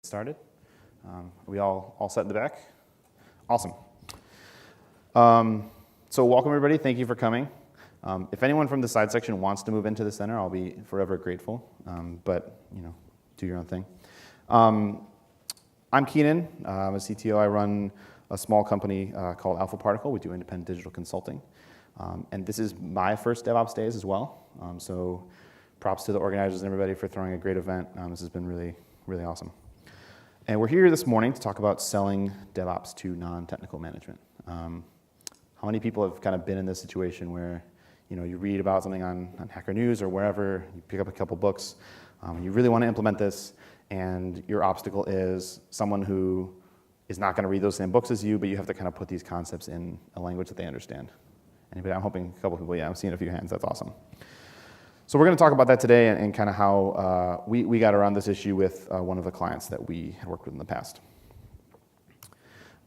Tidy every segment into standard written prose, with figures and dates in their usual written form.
Started. We all set in the back? Awesome. So welcome everybody, thank you for coming. If anyone from the side section wants to move into the center, I'll be forever grateful, but do your own thing. I'm Keanan, I'm a CTO. I run a small company called Alpha Particle. We do independent digital consulting. And this is my first DevOps days as well. So props to the organizers and everybody for throwing a great event. This has been really, really awesome. And we're here this morning to talk about selling DevOps to non-technical management. How many people have kind of been in this situation where you read about something on Hacker News or wherever, you pick up a couple books, you really want to implement this, and your obstacle is someone who is not going to read those same books as you, but you have to kind of put these concepts in a language that they understand. Anybody? I'm hoping a couple people, yeah, I'm seeing a few hands, that's awesome. So we're going to talk about that today and kind of how we got around this issue with one of the clients that we had worked with in the past.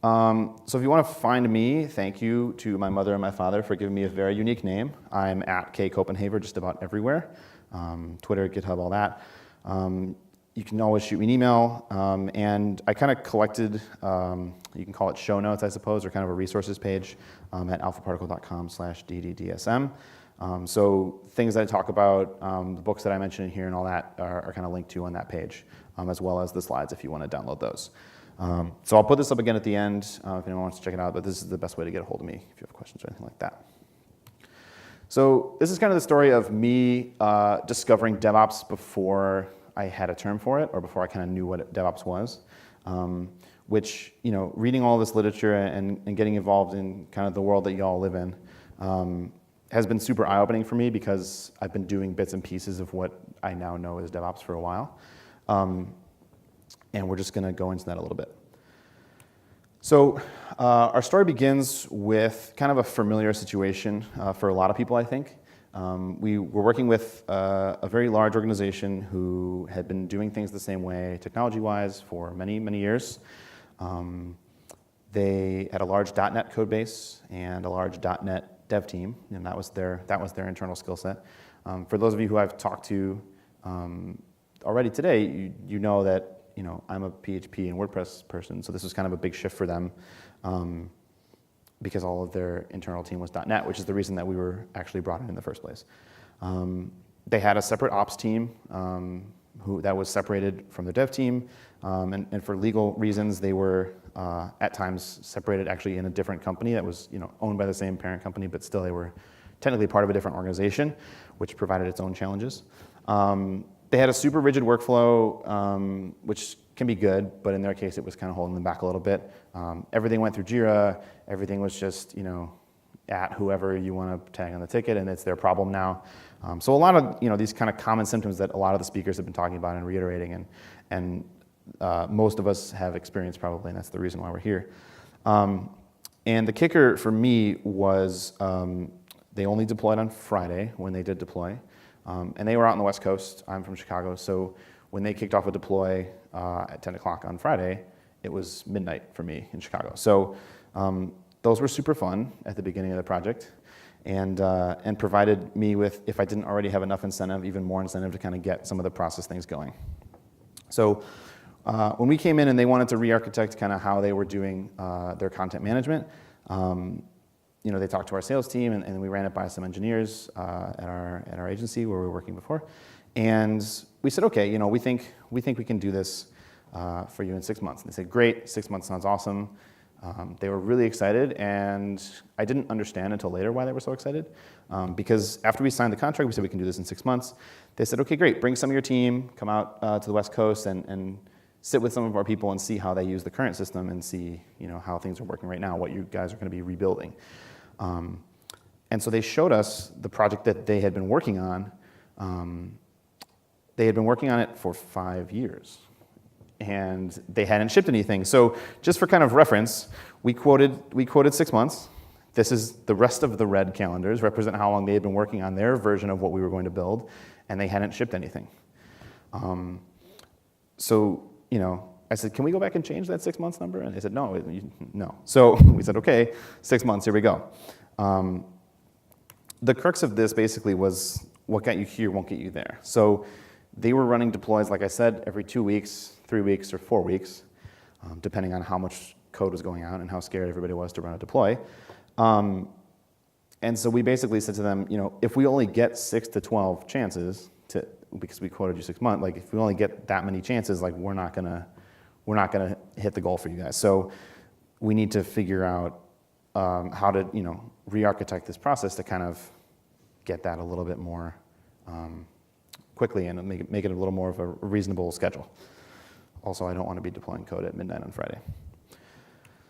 So if you want to find me, thank you to my mother and my father for giving me a very unique name. I'm at Koppenhaver just about everywhere, Twitter, GitHub, all that. You can always shoot me an email, and I kind of collected, you can call it show notes, I suppose, or kind of a resources page at alphaparticle.com/dddsm. So things that I talk about, the books that I mentioned here and all that are kind of linked to on that page, as well as the slides if you want to download those. So I'll put this up again at the end if anyone wants to check it out, but this is the best way to get a hold of me if you have questions or anything like that. So this is kind of the story of me discovering DevOps before I had a term for it or before I kind of knew what DevOps was, which, reading all this literature and getting involved in kind of the world that you all live in, has been super eye-opening for me because I've been doing bits and pieces of what I now know as DevOps for a while. And we're just going to go into that a little bit. So our story begins with kind of a familiar situation for a lot of people, I think. We were working with a very large organization who had been doing things the same way, technology-wise, for many, many years. They had a large .NET code base and a large .NET dev team, and that was their internal skill set. For those of you who I've talked to already today, you know that I'm a PHP and WordPress person, so this was kind of a big shift for them because all of their internal team was .NET, which is the reason that we were actually brought in the first place. They had a separate ops team that was separated from the dev team, and for legal reasons, they were at times separated actually in a different company that was owned by the same parent company, but still they were technically part of a different organization, which provided its own challenges. They had a super rigid workflow, which can be good, but in their case, it was kind of holding them back a little bit. Everything went through Jira. Everything was just, at whoever you want to tag on the ticket, and it's their problem now. So a lot of, these kind of common symptoms that a lot of the speakers have been talking about and reiterating, and most of us have experienced probably, and that's the reason why we're here. And the kicker for me was they only deployed on Friday when they did deploy. And they were out on the West Coast. I'm from Chicago, so when they kicked off a deploy at 10 o'clock on Friday, it was midnight for me in Chicago. So those were super fun at the beginning of the project, and provided me with, if I didn't already have enough incentive, even more incentive to kind of get some of the process things going. So when we came in and they wanted to re-architect kind of how they were doing their content management, they talked to our sales team, and we ran it by some engineers at our agency where we were working before, and we said, okay, we think we can do this for you in 6 months. And they said, great, 6 months sounds awesome. They were really excited, and I didn't understand until later why they were so excited, because after we signed the contract, we said we can do this in 6 months. They said, okay, great, bring some of your team, come out to the West Coast, and sit with some of our people and see how they use the current system and see how things are working right now, what you guys are going to be rebuilding. And so they showed us the project that they had been working on. They had been working on it for 5 years, and they hadn't shipped anything. So just for kind of reference, we quoted 6 months. This is the rest of the red calendars represent how long they had been working on their version of what we were going to build, and they hadn't shipped anything. So I said, can we go back and change that 6 months number? And they said, no. So we said, okay, 6 months, here we go. The crux of this basically was what got you here won't get you there. So they were running deploys, like I said, every 2 weeks, 3 weeks or 4 weeks, depending on how much code was going out and how scared everybody was to run a deploy. And so we basically said to them, if we only get 6 to 12 chances because we quoted you 6 months, like if we only get that many chances, like we're not gonna hit the goal for you guys. So we need to figure out how to re-architect this process to kind of get that a little bit more quickly and make it a little more of a reasonable schedule. Also, I don't want to be deploying code at midnight on Friday.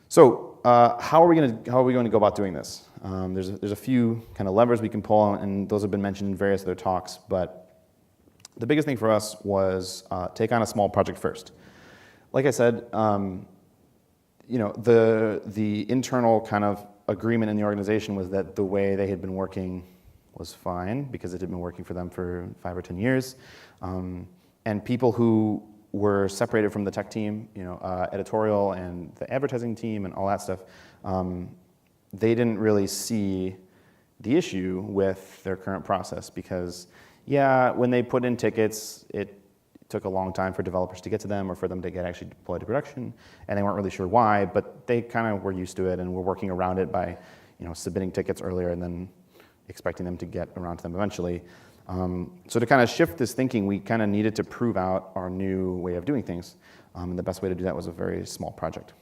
So how are we going to go about doing this? There's a few kind of levers we can pull, and those have been mentioned in various other talks. But the biggest thing for us was take on a small project first. Like I said, the internal kind of agreement in the organization was that the way they had been working was fine because it had been working for them for 5 or 10 years. And people who were separated from the tech team, editorial and the advertising team and all that stuff, they didn't really see the issue with their current process because, when they put in tickets, it took a long time for developers to get to them or for them to get actually deployed to production, and they weren't really sure why, but they kind of were used to it and were working around it by, submitting tickets earlier and then expecting them to get around to them eventually. So to kind of shift this thinking, we kind of needed to prove out our new way of doing things, and the best way to do that was a very small project.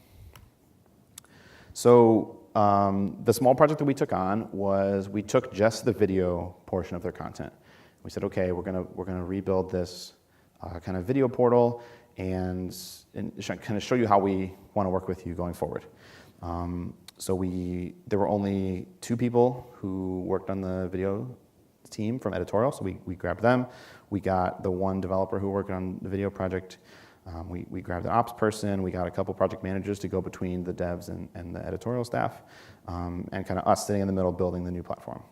So the small project that we took on was we took just the video portion of their content. We said, okay, we're gonna rebuild this kind of video portal and kind of show you how we want to work with you going forward. So there were only 2 people who worked on the video team from editorial, so we grabbed them. We got the 1 developer who worked on the video project. We grabbed an ops person. We got a couple project managers to go between the devs and the editorial staff, and kind of us sitting in the middle building the new platform.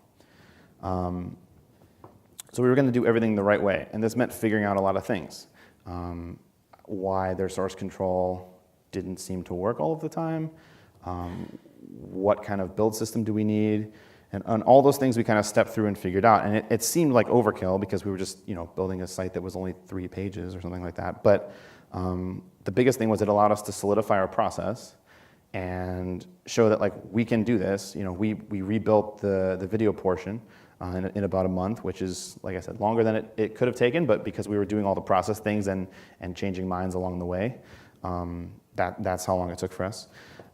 So we were going to do everything the right way, and this meant figuring out a lot of things. Why their source control didn't seem to work all of the time, what kind of build system do we need, and all those things we kind of stepped through and figured out. And it seemed like overkill because we were just building a site that was only 3 pages or something like that. But the biggest thing was it allowed us to solidify our process and show that we can do this. We rebuilt the video portion in about a month, which is, like I said, longer than it could have taken, but because we were doing all the process things and changing minds along the way, that's how long it took for us.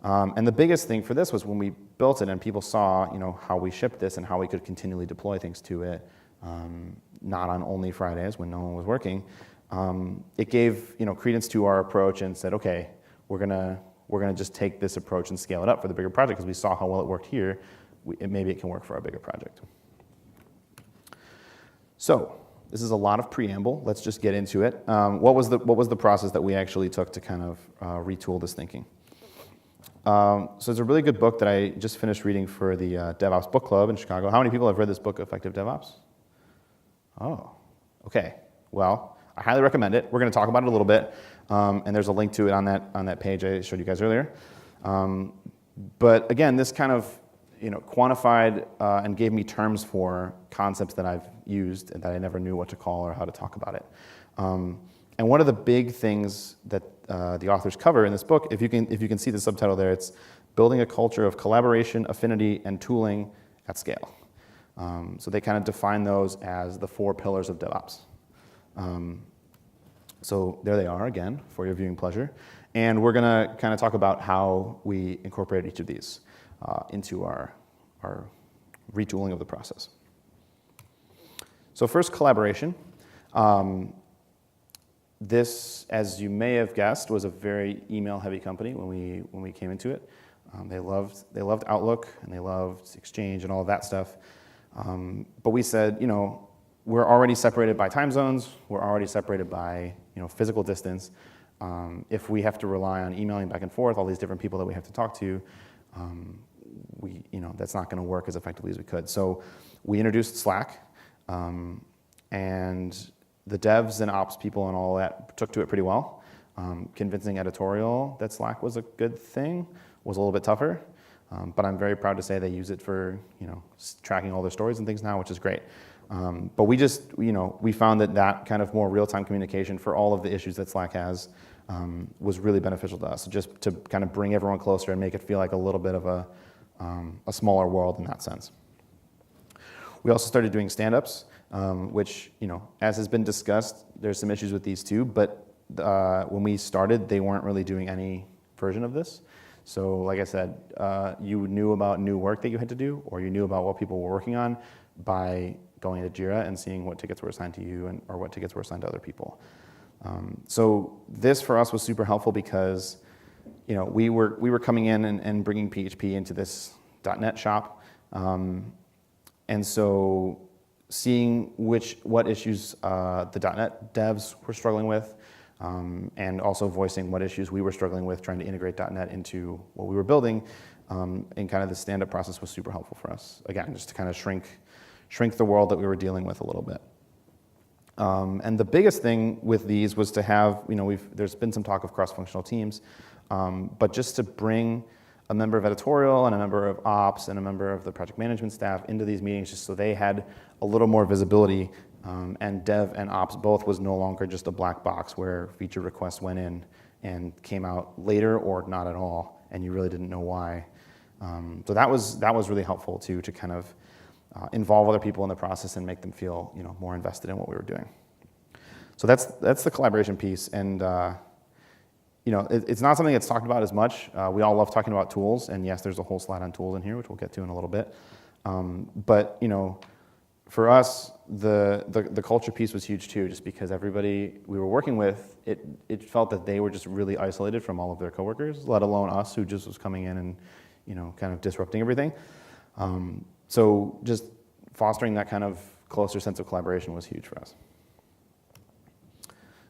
And the biggest thing for this was when we built it and people saw, how we shipped this and how we could continually deploy things to it, not on only Fridays when no one was working. It gave, credence to our approach and said, okay, we're gonna just take this approach and scale it up for the bigger project because we saw how well it worked here. Maybe it can work for our bigger project. So this is a lot of preamble. Let's just get into it. What was the process that we actually took to kind of retool this thinking? So it's a really good book that I just finished reading for the DevOps book club in Chicago. How many people have read this book, Effective DevOps? Oh, okay. Well, I highly recommend it. We're going to talk about it a little bit, and there's a link to it on that page I showed you guys earlier. But again, this kind of quantified and gave me terms for concepts that I've used and that I never knew what to call or how to talk about it. And one of the big things that the authors cover in this book, if you can see the subtitle there, it's building a culture of collaboration, affinity, and tooling at scale. So they kind of define those as the 4 pillars of DevOps. So there they are again for your viewing pleasure. And we're going to kind of talk about how we incorporate each of these into our retooling of the process. So first, collaboration. This, as you may have guessed, was a very email-heavy company when we came into it. They loved Outlook and they loved Exchange and all of that stuff. But we said, we're already separated by time zones. We're already separated by physical distance. If we have to rely on emailing back and forth, all these different people that we have to talk to, that's not going to work as effectively as we could. So we introduced Slack, and the devs and ops people and all that took to it pretty well. Convincing editorial that Slack was a good thing was a little bit tougher, but I'm very proud to say they use it for tracking all their stories and things now, which is great. But we just we found that kind of more real-time communication for all of the issues that Slack has was really beneficial to us, just to kind of bring everyone closer and make it feel like a little bit of a smaller world in that sense. We also started doing stand-ups, which, as has been discussed, there's some issues with these too, but when we started, they weren't really doing any version of this. So like I said, you knew about new work that you had to do, or you knew about what people were working on by going to Jira and seeing what tickets were assigned to you or what tickets were assigned to other people. So this for us was super helpful because we were coming in and bringing PHP into this .NET shop. And so seeing what issues the .NET devs were struggling with, and also voicing what issues we were struggling with trying to integrate .NET into what we were building, and kind of the stand-up process was super helpful for us. Again, just to kind of shrink the world that we were dealing with a little bit. And the biggest thing with these was to have, there's been some talk of cross-functional teams, but just to bring a member of editorial and a member of ops and a member of the project management staff into these meetings just so they had a little more visibility, and dev and ops both was no longer just a black box where feature requests went in and came out later or not at all, and you really didn't know why. So that was really helpful too, to kind of involve other people in the process and make them feel more invested in what we were doing. So that's the collaboration piece, and it's not something that's talked about as much. We all love talking about tools, and yes, there's a whole slide on tools in here, which we'll get to in a little bit. But for us, the culture piece was huge too, just because everybody we were working with, it felt that they were just really isolated from all of their coworkers, let alone us, who just was coming in and kind of disrupting everything. So just fostering that kind of closer sense of collaboration was huge for us.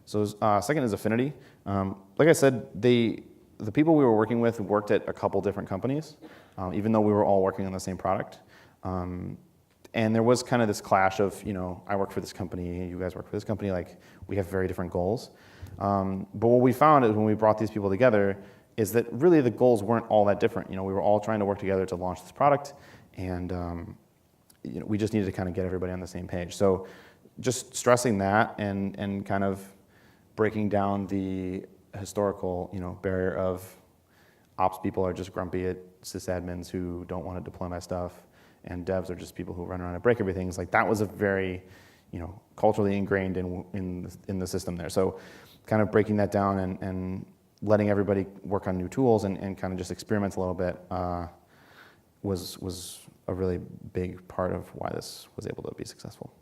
So second is affinity. Like I said, the people we were working with worked at a couple different companies, even though we were all working on the same product. And there was kind of this clash of, I work for this company, you guys work for this company, like we have very different goals. But what we found is when we brought these people together is that really the goals weren't all that different. We were all trying to work together to launch this product, and we just needed to kind of get everybody on the same page. So just stressing that and kind of breaking down the historical, barrier of ops people are just grumpy at sysadmins who don't want to deploy my stuff, and devs are just people who run around and break everything. It's like that was a very, culturally ingrained in the system there. So kind of breaking that down and letting everybody work on new tools and kind of just experiment a little bit was a really big part of why this was able to be successful.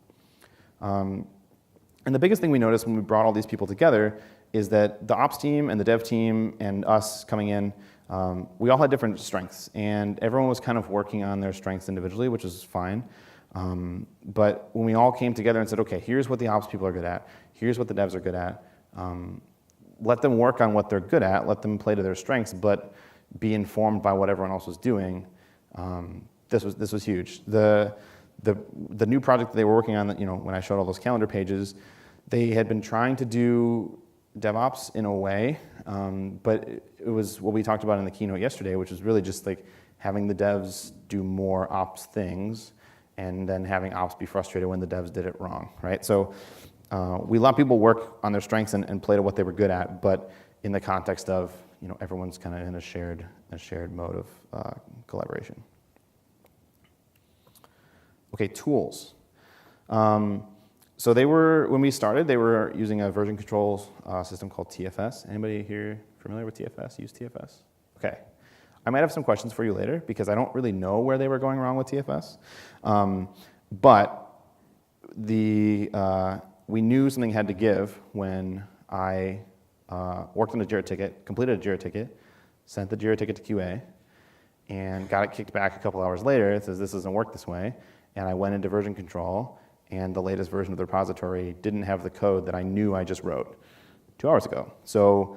And the biggest thing we noticed when we brought all these people together is that the ops team and the dev team and us coming in, we all had different strengths, and everyone was kind of working on their strengths individually, which is fine. But when we all came together and said, okay, here's what the ops people are good at, here's what the devs are good at, let them work on what they're good at, let them play to their strengths, but be informed by what everyone else was doing. This was huge. The new project that they were working on, when I showed all those calendar pages, they had been trying to do DevOps in a way, but it was what we talked about in the keynote yesterday, which was really just like having the devs do more ops things and then having ops be frustrated when the devs did it wrong, right? So we let people work on their strengths and play to what they were good at, but in the context of, everyone's kind of in a shared mode of collaboration. Okay, tools. So when we started, they were using a version control system called TFS. Anybody here familiar with TFS? Use TFS? Okay. I might have some questions for you later because I don't really know where they were going wrong with TFS. But we knew something had to give when I worked on a Jira ticket, completed a Jira ticket, sent the Jira ticket to QA, and got it kicked back a couple hours later. It says this doesn't work this way. And I went into version control, and the latest version of the repository didn't have the code that I knew I just wrote 2 hours ago. So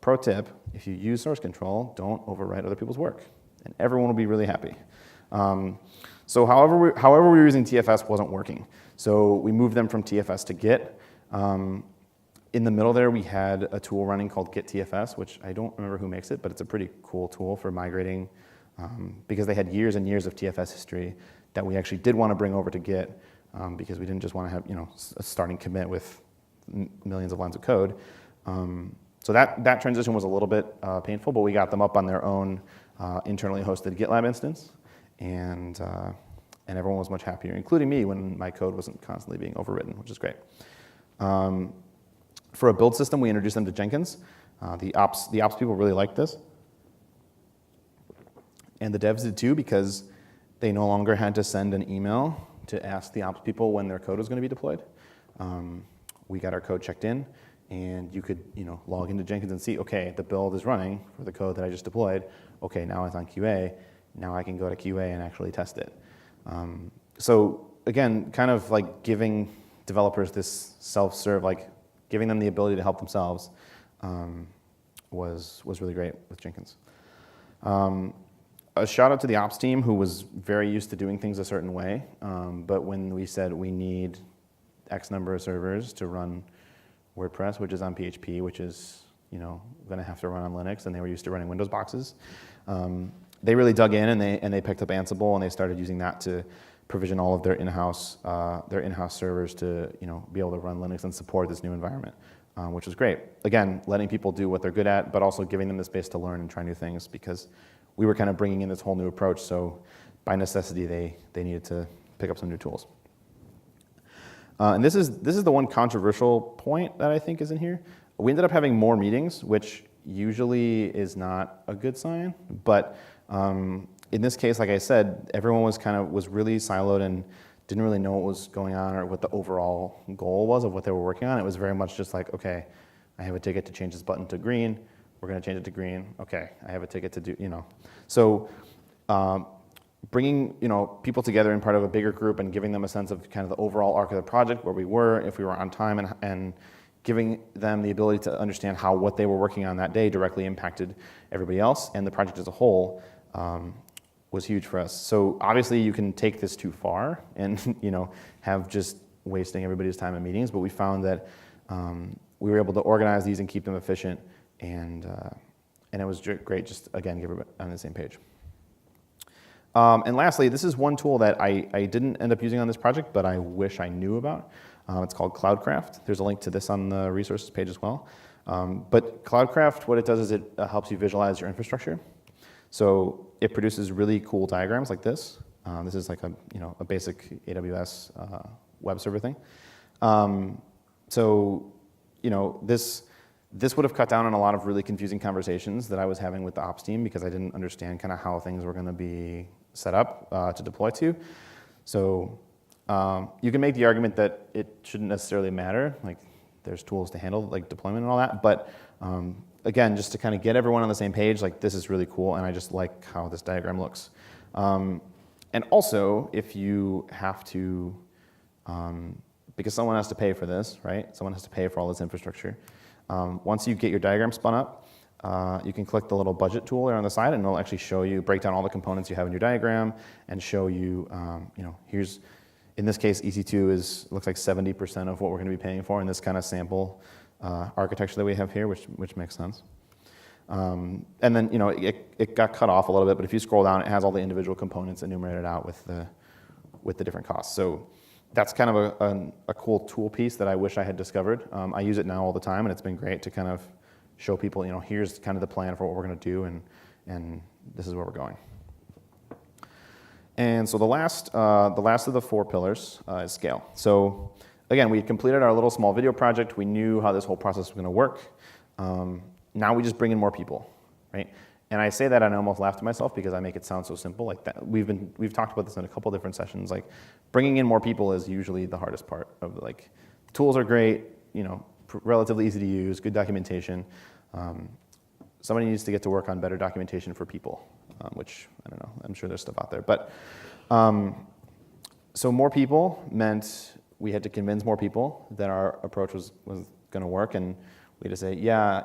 pro tip, if you use source control, don't overwrite other people's work, and everyone will be really happy. So however we were using TFS wasn't working. So we moved them from TFS to Git. In the middle there, we had a tool running called Git TFS, which I don't remember who makes it, but it's a pretty cool tool for migrating because they had years and years of TFS history that we actually did want to bring over to Git because we didn't just want to have a starting commit with millions of lines of code. So that transition was a little bit painful, but we got them up on their own internally hosted GitLab instance, and everyone was much happier, including me, when my code wasn't constantly being overwritten, which is great. For a build system, we introduced them to Jenkins. The ops people really liked this. And the devs did too, because they no longer had to send an email to ask the ops people when their code was going to be deployed. We got our code checked in, and you could log into Jenkins and see, okay, the build is running for the code that I just deployed. Okay, now it's on QA. Now I can go to QA and actually test it. So again, kind of like giving developers this self-serve, like giving them the ability to help themselves was really great with Jenkins. A shout out to the ops team, who was very used to doing things a certain way, but when we said we need X number of servers to run WordPress, which is on PHP, which is going to have to run on Linux, and they were used to running Windows boxes, they really dug in, and they picked up Ansible, and they started using that to provision all of their in-house servers to be able to run Linux and support this new environment, which was great. Again, letting people do what they're good at, but also giving them the space to learn and try new things, because we were kind of bringing in this whole new approach. So by necessity, they needed to pick up some new tools. And this is the one controversial point that I think is in here. We ended up having more meetings, which usually is not a good sign, but in this case, like I said, everyone was really siloed and didn't really know what was going on or what the overall goal was of what they were working on. It was very much just like, okay, I have a ticket to change this button to green. We're going to change it to green. Okay, I have a ticket to do, So bringing, people together in part of a bigger group and giving them a sense of kind of the overall arc of the project, where we were, if we were on time, and giving them the ability to understand how what they were working on that day directly impacted everybody else and the project as a whole, was huge for us. So obviously you can take this too far and have just wasting everybody's time in meetings, but we found that we were able to organize these and keep them efficient, and it was great, just again, get everybody on the same page. And lastly, this is one tool that I didn't end up using on this project, but I wish I knew about. It's called Cloudcraft. There's a link to this on the resources page as well. But Cloudcraft, what it does is it helps you visualize your infrastructure. So it produces really cool diagrams like this. This is like a basic AWS web server thing. So this would have cut down on a lot of really confusing conversations that I was having with the ops team, because I didn't understand kind of how things were going to be set up to deploy to. So you can make the argument that it shouldn't necessarily matter. Like, there's tools to handle like deployment and all that. But again, just to kind of get everyone on the same page, like, this is really cool, and I just like how this diagram looks. And also, if you have to, because someone has to pay for this, right? Someone has to pay for all this infrastructure. Once you get your diagram spun up, you can click the little budget tool there on the side, and it'll actually show you, break down all the components you have in your diagram, and show you, here's, in this case, EC2 looks like 70% of what we're going to be paying for in this kind of sample architecture that we have here, which makes sense. And then, it got cut off a little bit, but if you scroll down, it has all the individual components enumerated out with the different costs. So that's kind of a cool tool piece that I wish I had discovered. I use it now all the time, and it's been great to kind of show people, here's kind of the plan for what we're going to do, and this is where we're going. And so the last of the 4 pillars is scale. So again, we had completed our little small video project. We knew how this whole process was going to work. Now we just bring in more people, right? And I say that and I almost laugh to myself, because I make it sound so simple. Like that, we've talked about this in a couple different sessions. Like, bringing in more people is usually the hardest part of, like, tools are great, relatively easy to use, good documentation. Somebody needs to get to work on better documentation for people, which, I don't know, I'm sure there's stuff out there. But so more people meant we had to convince more people that our approach was going to work, and we had to say, yeah,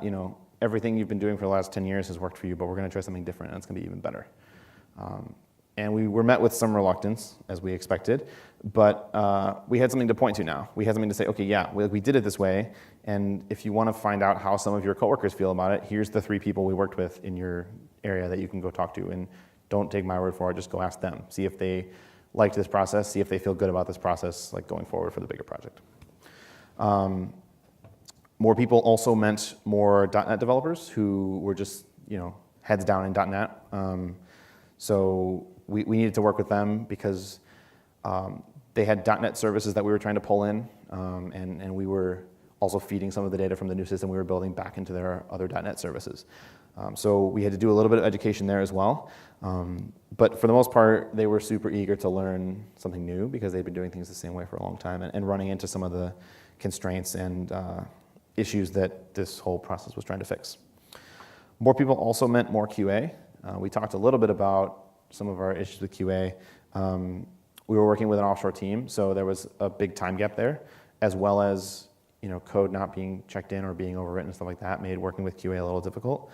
everything you've been doing for the last 10 years has worked for you, but we're going to try something different, and it's going to be even better. And we were met with some reluctance, as we expected, but we had something to point to now. We had something to say, okay, yeah, we did it this way, and if you want to find out how some of your coworkers feel about it, here's the 3 people we worked with in your area that you can go talk to, and don't take my word for it, just go ask them. See if they liked this process, see if they feel good about this process, like, going forward for the bigger project. More people also meant more .NET developers who were just, heads down in .NET. So we needed to work with them because they had .NET services that we were trying to pull in, and we were also feeding some of the data from the new system we were building back into their other .NET services. So we had to do a little bit of education there as well. But for the most part, they were super eager to learn something new because they'd been doing things the same way for a long time and running into some of the constraints and issues that this whole process was trying to fix. More people also meant more QA. We talked a little bit about some of our issues with QA. We were working with an offshore team, so there was a big time gap there, as well as code not being checked in or being overwritten and stuff like that made working with QA a little difficult.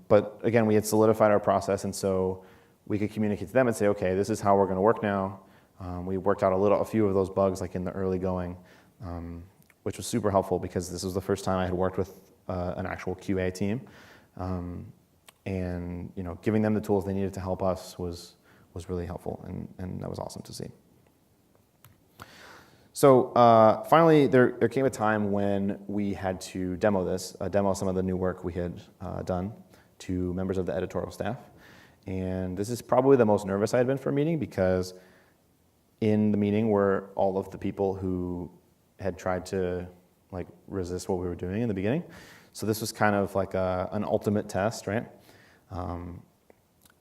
But again, we had solidified our process, and so we could communicate to them and say, okay, this is how we're going to work now. We worked out a few of those bugs like in the early going, which was super helpful because this was the first time I had worked with an actual QA team. And giving them the tools they needed to help us was really helpful, and that was awesome to see. So finally, there came a time when we had to demo some of the new work we had done to members of the editorial staff. And this is probably the most nervous I had been for a meeting because in the meeting were all of the people who had tried to resist what we were doing in the beginning. So this was kind of like an ultimate test, right?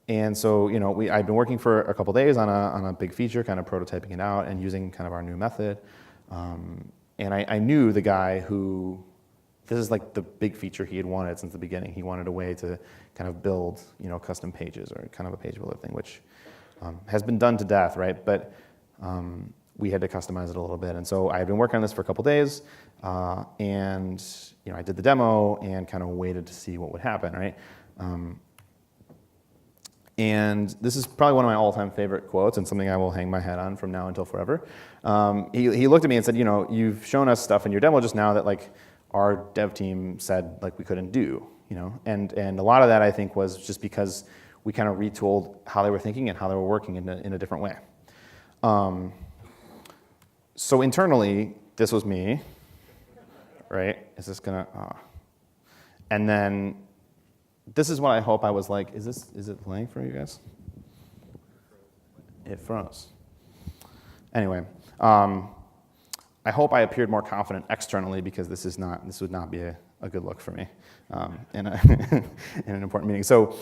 And so, I'd been working for a couple days on a big feature, kind of prototyping it out and using kind of our new method. And I knew the guy who, this is like the big feature he had wanted since the beginning. He wanted a way to kind of build, custom pages or kind of a page builder thing, which has been done to death, right? But we had to customize it a little bit. And so I had been working on this for a couple days, and I did the demo and kind of waited to see what would happen, right? And this is probably one of my all-time favorite quotes and something I will hang my hat on from now until forever. He looked at me and said, you've shown us stuff in your demo just now that our dev team said we couldn't do, and a lot of that I think was just because we kind of retooled how they were thinking and how they were working in a different way. So internally, this was me, right? Is this gonna, and then this is what I hope I was like, is it playing for you guys? It froze. Anyway, I hope I appeared more confident externally because this would not be a good look for me in an important meeting. So,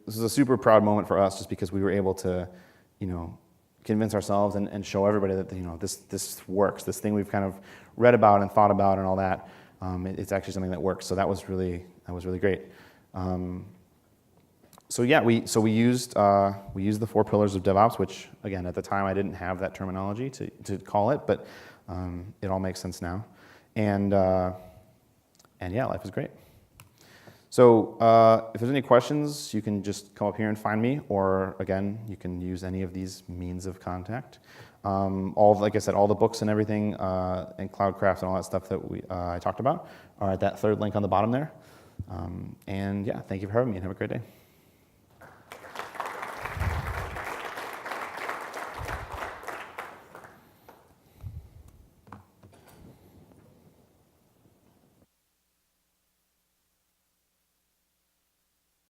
this is a super proud moment for us just because we were able to, convince ourselves and show everybody that, this works. This thing we've kind of read about and thought about and all that, it's actually something that works. So that was really great. We used the 4 pillars of DevOps, which again at the time I didn't have that terminology to call it, but it all makes sense now. And life is great. So if there's any questions, you can just come up here and find me, or again, you can use any of these means of contact. Like I said, all the books and everything, and Cloudcraft and all that stuff that I talked about are at that third link on the bottom there. Thank you for having me, and have a great day.